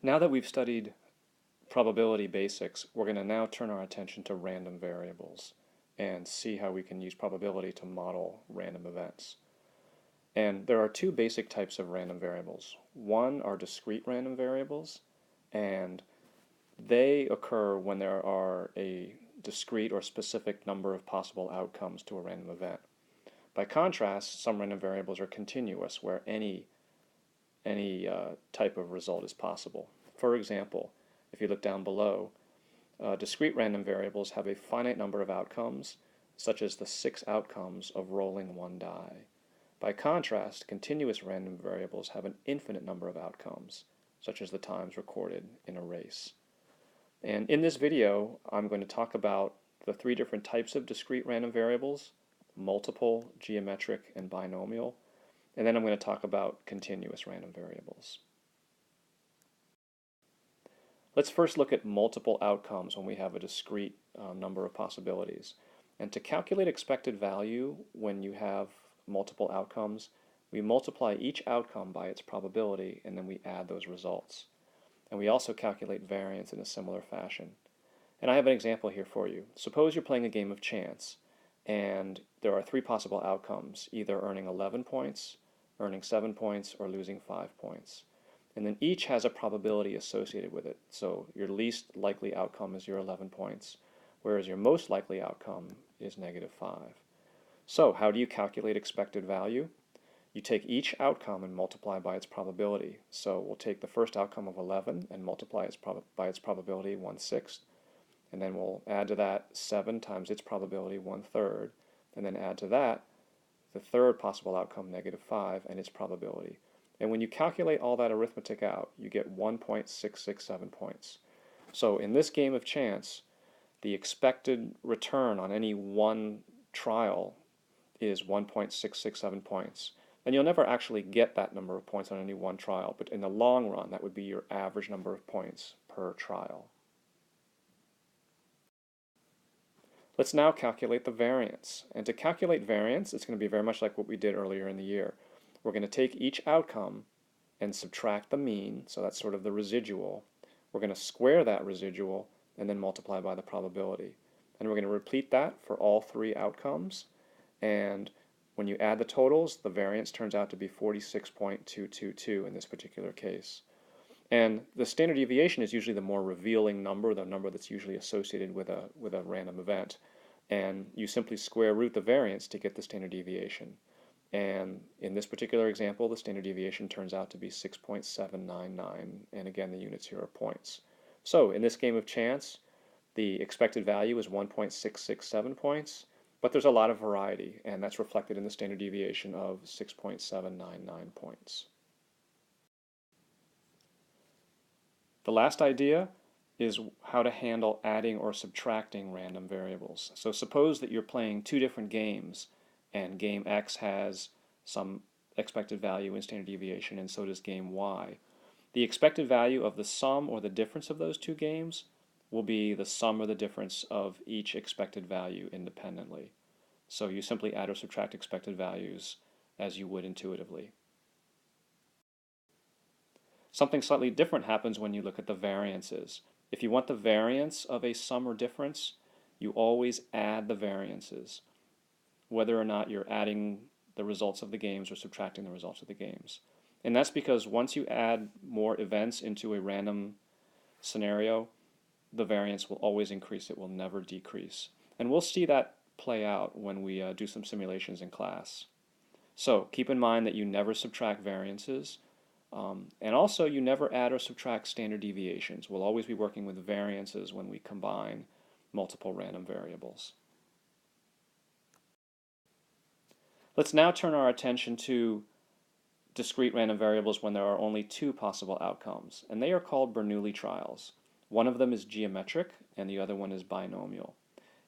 Now that we've studied probability basics, we're going to now turn our attention to random variables and see how we can use probability to model random events. And there are two basic types of random variables. One are discrete random variables, and they occur when there are a discrete or specific number of possible outcomes to a random event. By contrast, some random variables are continuous, where any type of result is possible. For example, if you look down below, discrete random variables have a finite number of outcomes, such as the 6 outcomes of rolling one die. By contrast, continuous random variables have an infinite number of outcomes, such as the times recorded in a race. And in this video, I'm going to talk about the 3 different types of discrete random variables: multiple, geometric, and binomial. And then I'm going to talk about continuous random variables. Let's first look at multiple outcomes when we have a discrete number of possibilities. And to calculate expected value when you have multiple outcomes, we multiply each outcome by its probability, and then we add those results. And we also calculate variance in a similar fashion. And I have an example here for you. Suppose you're playing a game of chance, and there are 3 possible outcomes: either earning 11 points, earning 7 points, or losing 5 points. And then each has a probability associated with it. So your least likely outcome is your 11 points, whereas your most likely outcome is -5. So how do you calculate expected value? You take each outcome and multiply by its probability. So we'll take the first outcome of 11 and multiply by its probability 1/6, and then we'll add to that 7 times its probability 1/3, and then add to that the third possible outcome, -5, and its probability. And when you calculate all that arithmetic out, you get 1.667 points. So in this game of chance, the expected return on any one trial is 1.667 points. And you'll never actually get that number of points on any one trial, but in the long run, that would be your average number of points per trial. Let's now calculate the variance. And to calculate variance, it's going to be very much like what we did earlier in the year. We're going to take each outcome and subtract the mean, so that's sort of the residual. We're going to square that residual and then multiply by the probability. And we're going to repeat that for all 3 outcomes. And when you add the totals, the variance turns out to be 46.222 in this particular case. And the standard deviation is usually the more revealing number, the number that's usually associated with a random event. And you simply square root the variance to get the standard deviation. And in this particular example, the standard deviation turns out to be 6.799, and again, the units here are points. So in this game of chance, the expected value is 1.667 points, but there's a lot of variety, and that's reflected in the standard deviation of 6.799 points. The last idea is how to handle adding or subtracting random variables. So suppose that you're playing 2 different games, and game X has some expected value in standard deviation, and so does game Y. The expected value of the sum or the difference of those 2 games will be the sum or the difference of each expected value independently. So you simply add or subtract expected values as you would intuitively. Something slightly different happens when you look at the variances. If you want the variance of a sum or difference, you always add the variances, whether or not you're adding the results of the games or subtracting the results of the games. And that's because once you add more events into a random scenario, the variance will always increase. It will never decrease. And we'll see that play out when we do some simulations in class. So keep in mind that you never subtract variances, and also you never add or subtract standard deviations. We'll always be working with variances when we combine multiple random variables. Let's now turn our attention to discrete random variables when there are only 2 possible outcomes, and they are called Bernoulli trials. One of them is geometric, and the other one is binomial.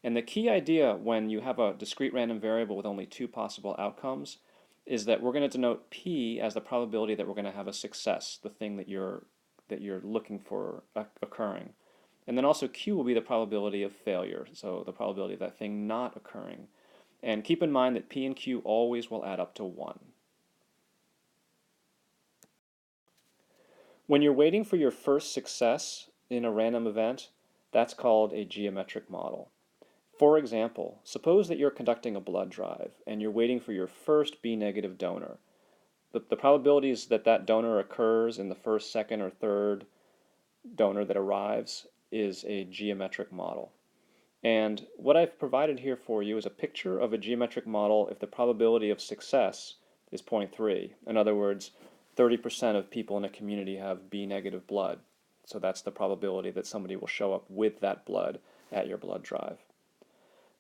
And the key idea when you have a discrete random variable with only 2 possible outcomes is that we're going to denote P as the probability that we're going to have a success, the thing that you're looking for occurring. And then also Q will be the probability of failure, so the probability of that thing not occurring. And keep in mind that P and Q always will add up to 1. When you're waiting for your first success in a random event, that's called a geometric model. For example, suppose that you're conducting a blood drive and you're waiting for your first B negative donor. The probabilities that that donor occurs in the first, second, or third donor that arrives is a geometric model. And what I've provided here for you is a picture of a geometric model if the probability of success is 0.3. In other words, 30% of people in a community have B negative blood. So that's the probability that somebody will show up with that blood at your blood drive.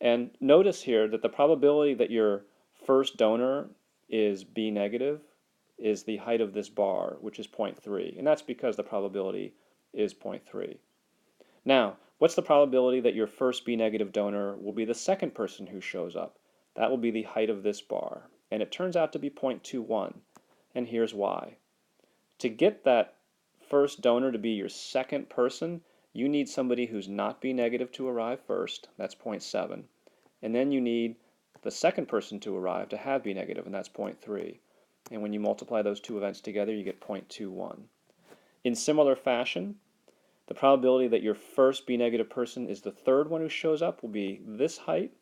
And notice here that the probability that your first donor is B negative is the height of this bar, which is 0.3. And that's because the probability is 0.3. Now, what's the probability that your first B negative donor will be the second person who shows up? That will be the height of this bar. And it turns out to be 0.21. And here's why. To get that first donor to be your second person, you need somebody who's not B negative to arrive first. That's 0.7. And then you need the second person to arrive to have B negative, and that's 0.3. And when you multiply those two events together, you get 0.21. In similar fashion, the probability that your first B negative person is the third one who shows up will be this height,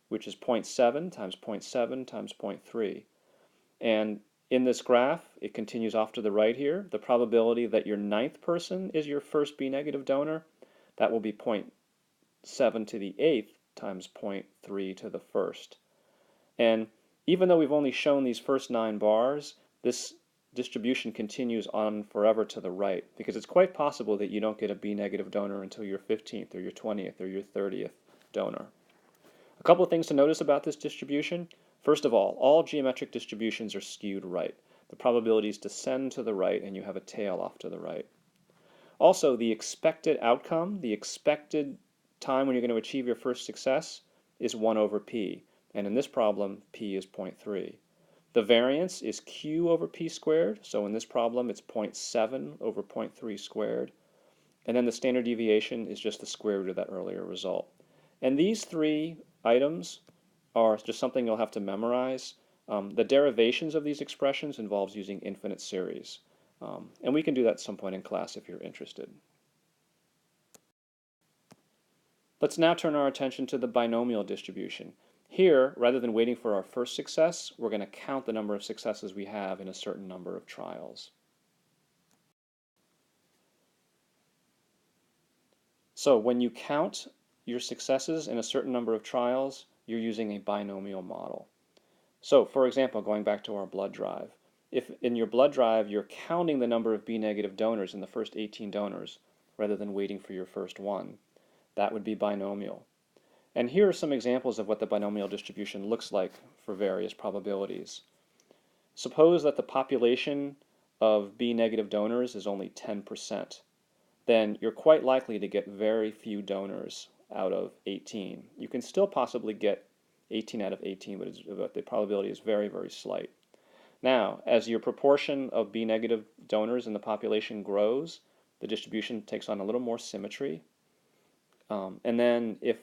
which is 0.7 times 0.7 times 0.3. And in this graph, it continues off to the right here. The probability that your ninth person is your first B negative donor, that will be 0.7 to the eighth times 0.3 to the first. And even though we've only shown these first 9 bars, this distribution continues on forever to the right, because it's quite possible that you don't get a B negative donor until your 15th or your 20th or your 30th donor. A couple of things to notice about this distribution. First of all geometric distributions are skewed right. The probabilities descend to the right and you have a tail off to the right. Also, the expected outcome, the expected time when you're going to achieve your first success, is 1 over p. And in this problem, p is 0.3. The variance is q over p squared. So in this problem, it's 0.7 over 0.3 squared. And then the standard deviation is just the square root of that earlier result. And these 3 items are just something you'll have to memorize. The derivations of these expressions involves using infinite series. And we can do that at some point in class if you're interested. Let's now turn our attention to the binomial distribution. Here, rather than waiting for our first success, we're going to count the number of successes we have in a certain number of trials. So when you count your successes in a certain number of trials, you're using a binomial model. So, for example, going back to our blood drive, if in your blood drive you're counting the number of B negative donors in the first 18 donors, rather than waiting for your first one, that would be binomial. And here are some examples of what the binomial distribution looks like for various probabilities. Suppose that the population of B negative donors is only 10%. Then you're quite likely to get very few donors out of 18. You can still possibly get 18 out of 18, but the probability is very, very slight. Now, as your proportion of B negative donors in the population grows, the distribution takes on a little more symmetry. And then if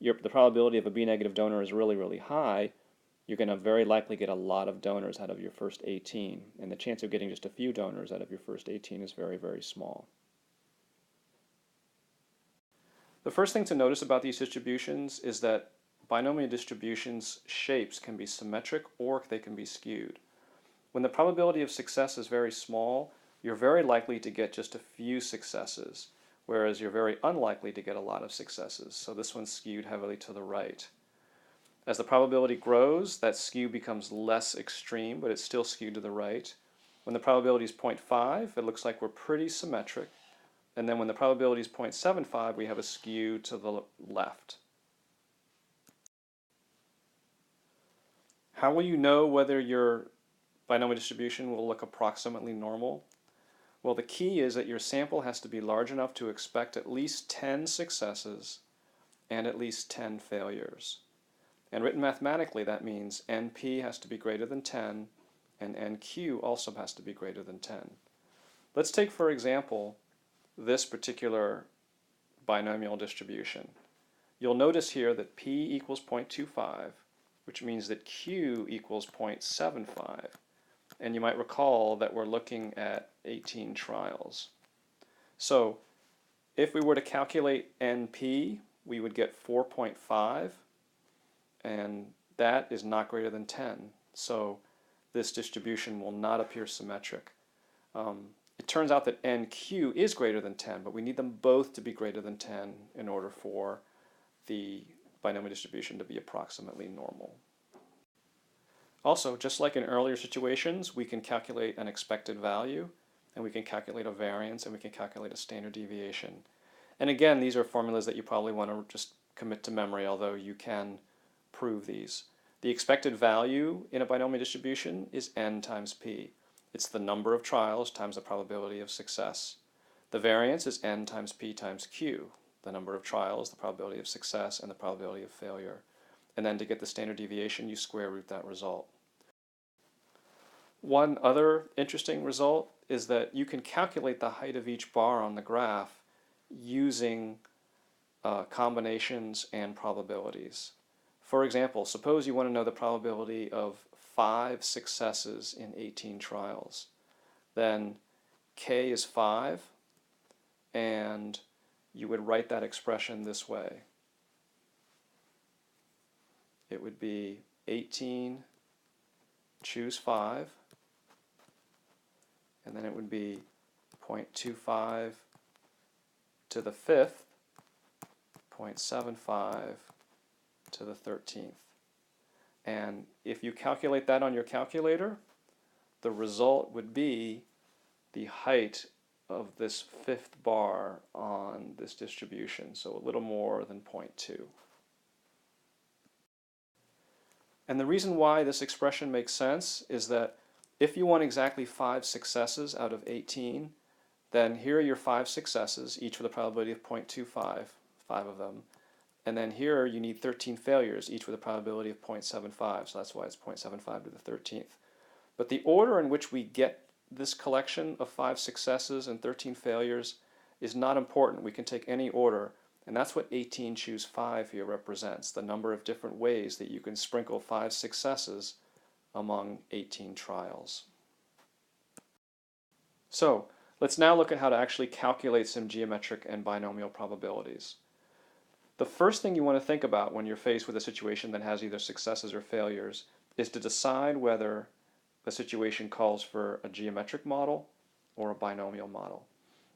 the probability of a B negative donor is really, really high, you're going to very likely get a lot of donors out of your first 18. And the chance of getting just a few donors out of your first 18 is very, very small. The first thing to notice about these distributions is that binomial distributions' shapes can be symmetric or they can be skewed. When the probability of success is very small, you're very likely to get just a few successes, whereas you're very unlikely to get a lot of successes. So this one's skewed heavily to the right. As the probability grows, that skew becomes less extreme, but it's still skewed to the right. When the probability is 0.5, it looks like we're pretty symmetric. And then when the probability is 0.75, we have a skew to the left. How will you know whether your binomial distribution will look approximately normal? Well, the key is that your sample has to be large enough to expect at least 10 successes and at least 10 failures. And written mathematically, that means NP has to be greater than 10 and NQ also has to be greater than 10. Let's take, for example, this particular binomial distribution. You'll notice here that P equals 0.25, which means that Q equals 0.75. And you might recall that we're looking at 18 trials. So if we were to calculate NP, we would get 4.5, and that is not greater than 10. So this distribution will not appear symmetric. It turns out that NQ is greater than 10, but we need them both to be greater than 10 in order for the binomial distribution to be approximately normal. Also, just like in earlier situations, we can calculate an expected value, and we can calculate a variance, and we can calculate a standard deviation. And again, these are formulas that you probably want to just commit to memory, although you can prove these. The expected value in a binomial distribution is n times p. It's the number of trials times the probability of success. The variance is n times p times q, the number of trials, the probability of success, and the probability of failure. And then to get the standard deviation, you square root that result. One other interesting result is that you can calculate the height of each bar on the graph using combinations and probabilities. For example, suppose you want to know the probability of 5 successes in 18 trials. Then k is 5, and you would write that expression this way. It would be 18, choose 5, and then it would be 0.25 to the 5th, 0.75 to the 13th. And if you calculate that on your calculator, the result would be the height of this 5th bar on this distribution, so a little more than 0.2. And the reason why this expression makes sense is that if you want exactly 5 successes out of 18, then here are your 5 successes, each with a probability of 0.25, 5 of them. And then here you need 13 failures, each with a probability of 0.75, so that's why it's 0.75 to the 13th. But the order in which we get this collection of 5 successes and 13 failures is not important. We can take any order, and that's what 18 choose 5 here represents, the number of different ways that you can sprinkle 5 successes among 18 trials. So let's now look at how to actually calculate some geometric and binomial probabilities. The first thing you want to think about when you're faced with a situation that has either successes or failures is to decide whether the situation calls for a geometric model or a binomial model.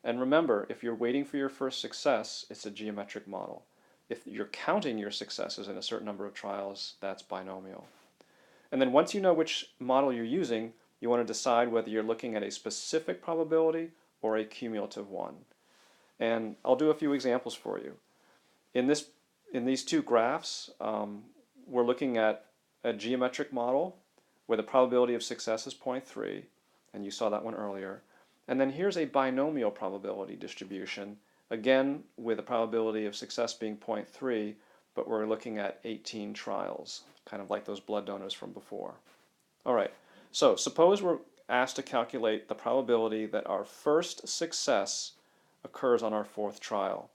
And remember, if you're waiting for your first success, it's a geometric model. If you're counting your successes in a certain number of trials, that's binomial. And then once you know which model you're using, you want to decide whether you're looking at a specific probability or a cumulative one. And I'll do a few examples for you. In these two graphs, we're looking at a geometric model where the probability of success is 0.3, and you saw that one earlier. And then here's a binomial probability distribution, again with a probability of success being 0.3, but we're looking at 18 trials, kind of like those blood donors from before. All right, so suppose we're asked to calculate the probability that our first success occurs on our 4th trial.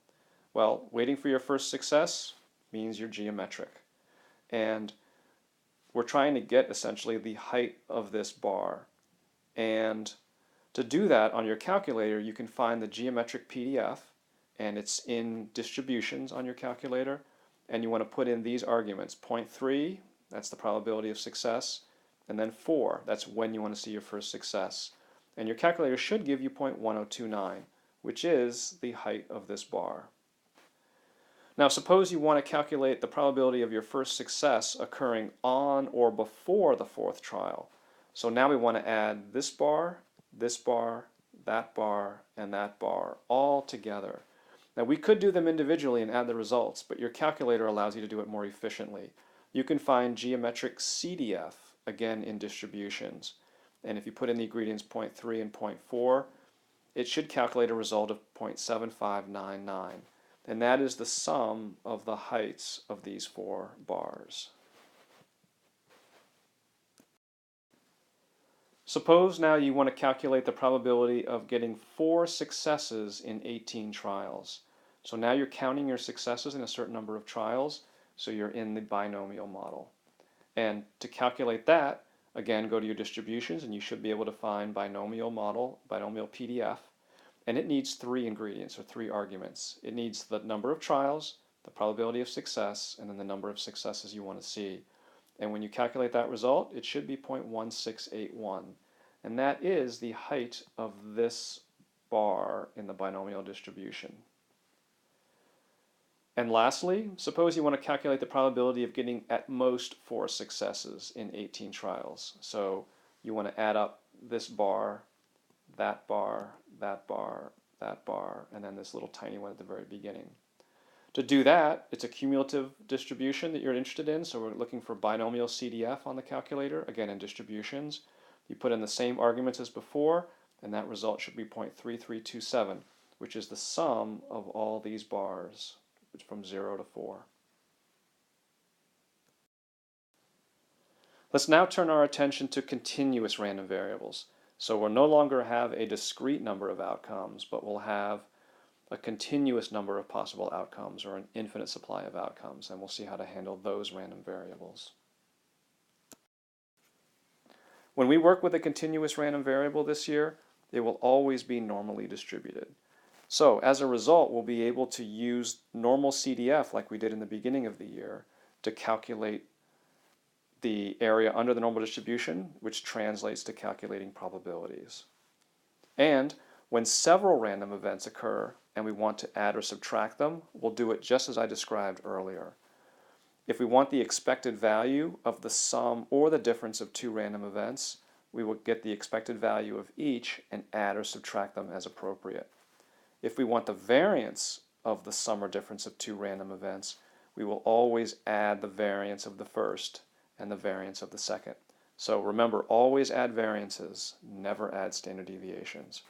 Well, waiting for your first success means you're geometric. And we're trying to get essentially the height of this bar. And to do that on your calculator, you can find the geometric PDF, and it's in distributions on your calculator. And you want to put in these arguments. 0.3, that's the probability of success. And then 4, that's when you want to see your first success. And your calculator should give you 0.1029, which is the height of this bar. Now suppose you want to calculate the probability of your first success occurring on or before the 4th trial. So now we want to add this bar, that bar, and that bar all together. Now we could do them individually and add the results, but your calculator allows you to do it more efficiently. You can find geometric CDF, again in distributions. And if you put in the ingredients 0.3 and 0.4, it should calculate a result of 0.7599. And that is the sum of the heights of these 4 bars. Suppose now you want to calculate the probability of getting 4 successes in 18 trials. So now you're counting your successes in a certain number of trials, so you're in the binomial model. And to calculate that, Again, go to your distributions and you should be able to find binomial model, binomial PDF, and it needs 3 ingredients or 3 arguments. It needs the number of trials, the probability of success, and then the number of successes you want to see. And when you calculate that result, it should be 0.1681. And that is the height of this bar in the binomial distribution. And lastly, suppose you want to calculate the probability of getting at most 4 successes in 18 trials. So you want to add up this bar, that bar, that bar, that bar, and then this little tiny one at the very beginning. To do that, it's a cumulative distribution that you're interested in, so we're looking for binomial CDF on the calculator, again in distributions. You put in the same arguments as before, and that result should be 0.3327, which is the sum of all these bars from 0 to 4. Let's now turn our attention to continuous random variables. So we'll no longer have a discrete number of outcomes, but we'll have a continuous number of possible outcomes or an infinite supply of outcomes, and we'll see how to handle those random variables. When we work with a continuous random variable this year, it will always be normally distributed. So as a result, we'll be able to use normal CDF like we did in the beginning of the year to calculate the area under the normal distribution, which translates to calculating probabilities. And when several random events occur and we want to add or subtract them, we'll do it just as I described earlier. If we want the expected value of the sum or the difference of 2 random events, we will get the expected value of each and add or subtract them as appropriate. If we want the variance of the sum or difference of 2 random events, we will always add the variance of the first and the variance of the second. So remember, always add variances, never add standard deviations.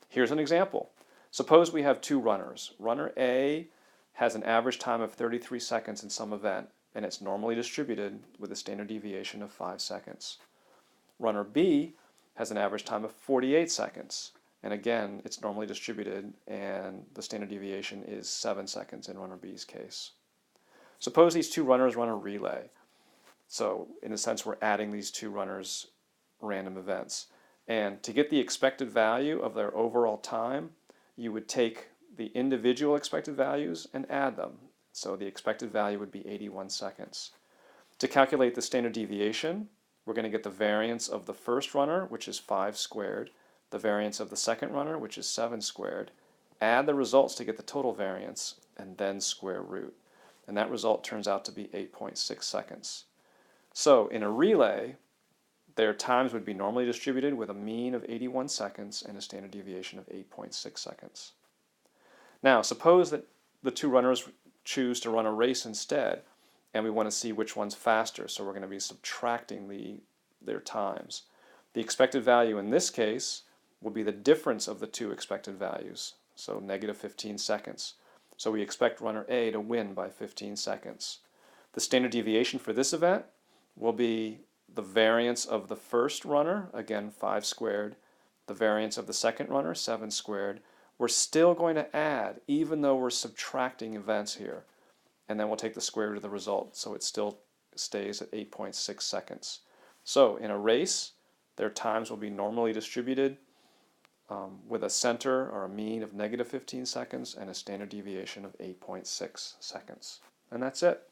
Here's an example. Suppose we have 2 runners. Runner A has an average time of 33 seconds in some event, and it's normally distributed with a standard deviation of 5 seconds. Runner B has an average time of 48 seconds. And again, it's normally distributed, and the standard deviation is 7 seconds in runner B's case. Suppose these 2 runners run a relay. So in a sense, we're adding these 2 runners' random events. And to get the expected value of their overall time, you would take the individual expected values and add them. So the expected value would be 81 seconds. To calculate the standard deviation, we're going to get the variance of the first runner, which is 5 squared, the variance of the second runner, which is 7 squared, add the results to get the total variance, and then square root. And that result turns out to be 8.6 seconds. So in a relay, their times would be normally distributed with a mean of 81 seconds and a standard deviation of 8.6 seconds. Now, suppose that the 2 runners choose to run a race instead, and we want to see which one's faster, so we're going to be subtracting their times. The expected value in this case will be the difference of the 2 expected values, so negative 15 seconds. So we expect runner A to win by 15 seconds. The standard deviation for this event will be the variance of the first runner, again 5 squared, the variance of the second runner, 7 squared. We're still going to add, even though we're subtracting events here. And then we'll take the square root of the result, so it still stays at 8.6 seconds. So in a race, their times will be normally distributed with a center or a mean of negative 15 seconds and a standard deviation of 8.6 seconds. And that's it.